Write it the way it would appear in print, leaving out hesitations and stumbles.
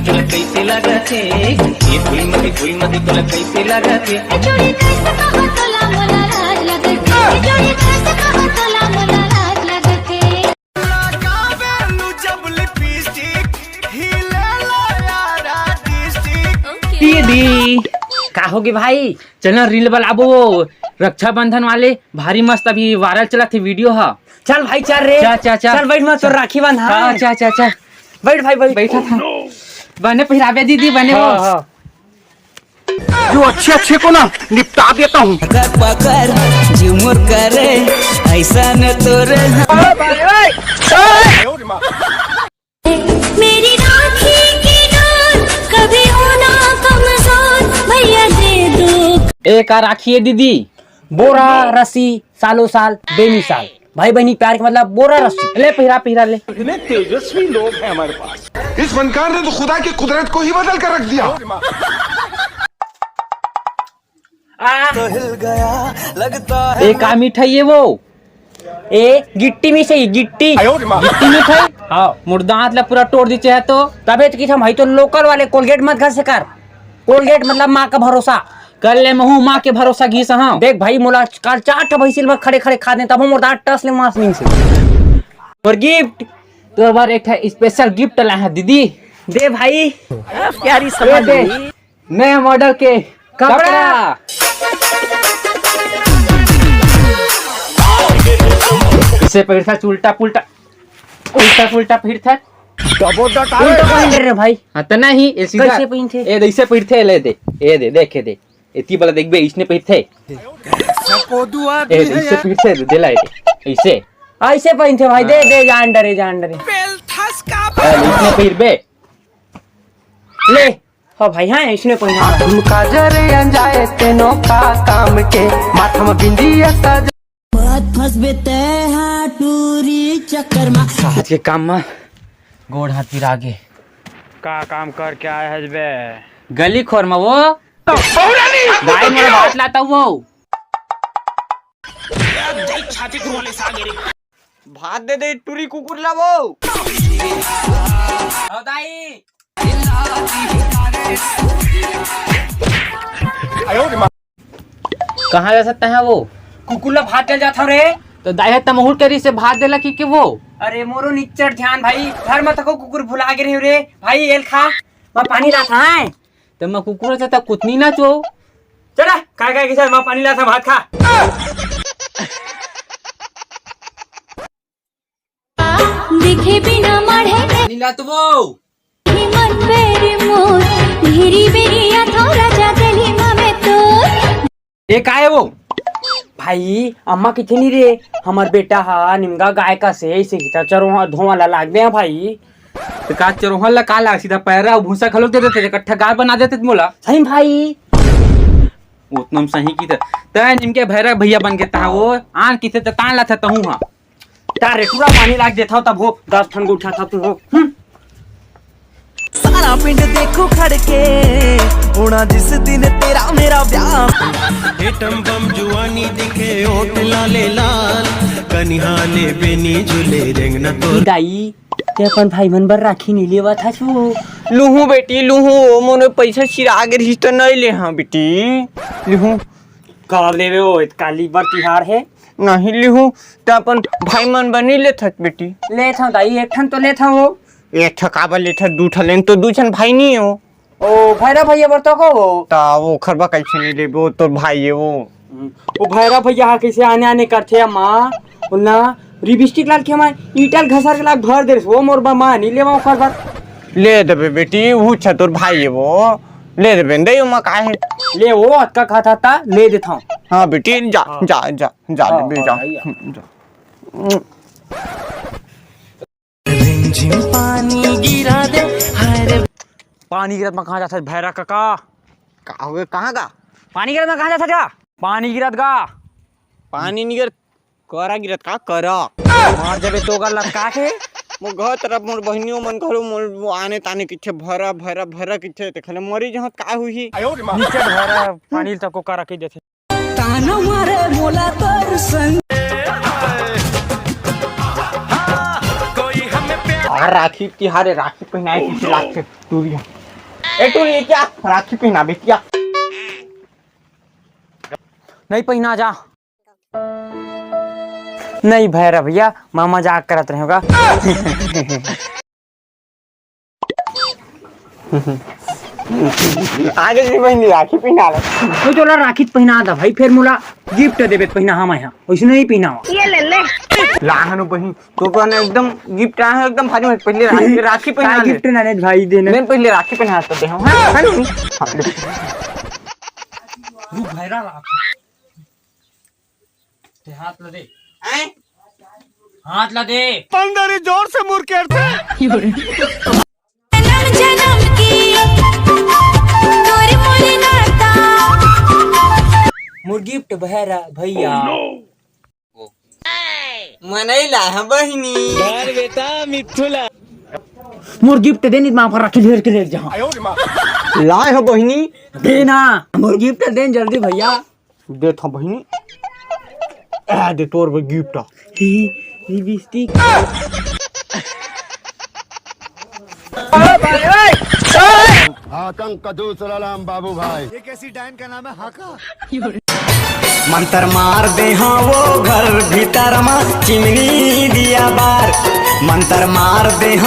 तुला कैसे लागते ये धुई मध्ये तुला कैसे लागते जोडी कैसे कहो तुला मला लाज लागते जोडी कैसे कहो तुला मला लाज लागते दीदी का होगी भाई चलना रील बनाबो रक्षाबंधन वाले भारी मस्त अभी वायरल चला थे वीडियो है। चल भाई चल रे चल बैठ मत तो राखी बंधा अच्छा बैठ भाई बैठा था बने पहरावे दीदी बने वो जो अच्छे को ना निपटा देता हूँ। पकड़ झुमुर करे ऐसा न तोरे मेरी राखी की डोर कभी होना कमजोर भैया दे दो एक आ राखी है दीदी बोरा रस्सी सालों साल बेमिसाल भाई बहनी प्यार का मतलब बोरा रस्सी ले पहरा ले इतने तेजस्वी लोग हैं हमारे पास। इस फनकार ने तो खुदा की कुदरत को ही बदल कर रख दिया। तो हिल गया लगता है एक आ मिठाई है वो ए गिट्टी में से गिट्टी गिट्टी मिठाई हाँ मुर्दा हाथ ला पूरा तोड़ दीचे है तो तबे तो किसा भाई तो लोकल वाले कोलगेट मत घर से कर कोलगेट मतलब माँ का भरोसा कर ले महू माँ के भरोसा घी हाँ देख भाई मोला काल 4 भैंसिल में खड़े खड़े खा दे तब मोर दांत टस ले मांस नहीं से और गिफ्ट तो बार एक स्पेशल गिफ्ट ला है दीदी दे भाई प्यारी समझ दे नए मॉडल के कपड़ा इसे फिर था उल्टा पुल्टा फिर था उल्टा पहन रे भाई हाँ तो नहीं ये सीधा कैसे पहनथे? ए ऐसे पहनथे ले दे ए दे देखे दे इतनी वाला देख बे इसने पहनथे ए इससे पहनथे दे ला ऐसे ऐसे पहनथे भाई दे जान डरे इसने पहन बे ले हाँ भाई हाँ इसने पहना झुमका जरे अंजाए तेनो का काम के माथा में बिंदिया सज बात फंस बेते हाँ टूरी चक्कर में आज के काम में गोड़ हाथ फिर आगे का काम कर क्या है बे गली खोर में वो भाई मेरा बात लाता वो भात दे दे टूरी कुकुर लावो दाई कहाँ जा सकता है वो कुकुला भात चल जाता रे तो दाई तमहुल करी से भात देला की वो अरे मोरो निच्चर ध्यान भाई घर में तको कुकुर भुला गिरे रे भाई एल खा मैं पानी लाता है तो मैं कुकुर से तक कुतनी ना चो चला काय किसा मैं पानी लाता भात खा दिखे बिना मढ़े नीला तो वो मन बेरी मोर भेरी बेरी या थोड़ा जा गली में तो एक आए वो भाई अम्मा किथे नहीं रे हमार बेटा हा निमगा गाय का से ऐसे हिता चरो धुआं ला लाग दे भाई तो का चरोहल ला का लाग सीधा पैरा भूसा खलोक दे देते इकट्ठा गाय बना देते मोला सही भाई उतना सही की था इनके भैरा भैया बन के ता वो आन किथे त तान ला था तहू हां तारे पूरा पानी लाग देता तब हो 10 ठन उठा था तू हो सारा पिंड देखो खड़के होना जिस दिन तेरा मेरा ब्याह एटम बम जुआनी दिखे ओट लाले लाल कनिहाले बेनी झूले रेंगना तो दाई ते अपन भाई मन बर राखी नहीं लेवा था छो लूहू बेटी लूहू मोने पैसा चिराग रही तो नहीं ले हाँ बेटी लूहू का लेवे ओ काली बर तिहार है नहीं लिहू तो अपन भाई मन बनी ले थत बेटी ले था दाई एक ठन तो ले था वो एक ठकाबा ले थत दू ठलेन तो दू जन भाई नहीं हो ओ भैरा भैया बर तो को ता वो खरबा कैसे नहीं ले वो तो भाई है वो भैरा भैया हा कैसे आने करथे अम्मा उन्ना रिबिस्टिक लाल के मैं ईटल घसर के लाग भर दे वो मोर बा मां नहीं लेवा ओकर बार ले देबे बेटी वो छतुर भाई है वो ले देबे दे उमा का है ले वो अक्का खाता था ले देता हूं हाँ बेटी जा जा जा जा ले जा रिमझिम पानी गिरा दे हरे पानी गिरत में कहां जाता भैरा काका का हुए कहां का पानी गिरत में कहां जाता जा पानी गिरत गा पानी निगर करा गिरत का करा मार देबे तो गा लटका के मो घर तरफ मोर बहनियों मन घरो मोर आने ताने किथे भरा भरा भरा किथे ते खले मरी जहां का हुई नीचे भरा पानी तक को करा के देथे ताना मारे मोला तर संग कोई हमें प्यार और राखी तिहारे राखी पहनाए किसी लाख टूरिया ए टूरी क्या राखी पहना बेटिया नहीं पहना जा। नहीं भैरा भैया माँ मजाक करत रहे होगा। आगे जी बहनी राखी पहना ले तो चला राखी पहना था भाई, फिर मोला गिफ्ट देबे पहना हम यहाँ वैसे नहीं पहना लाहनो बहनी तो कहने एकदम गिफ्ट आया है एकदम भारी में पहले राखी पहना ले गिफ्ट ना दे भाई देने मैं पहले राखी पहना तो दे हम रुक भैरा राखी ते हाथ ला दे, हाथ ला दे। जोर से मुरकेरते जन्म जन्म की तोर मोर नाता मोर गिफ्ट भैरा भैया मनैला है बहनी मोर गिफ्ट देनी मां पर राखी ढेर के ले जा। लाए हो बहनी देना मोर गिफ्ट देन जल्दी भैया। दे था बहनी ए दे तोर वो गिफ्ट लिपस्टिक हाकम का दूसरा नाम बाबू भाई। मंतर मार दे हाँ वो घर भीतर मा चिमनी दिया बार मंतर मार दे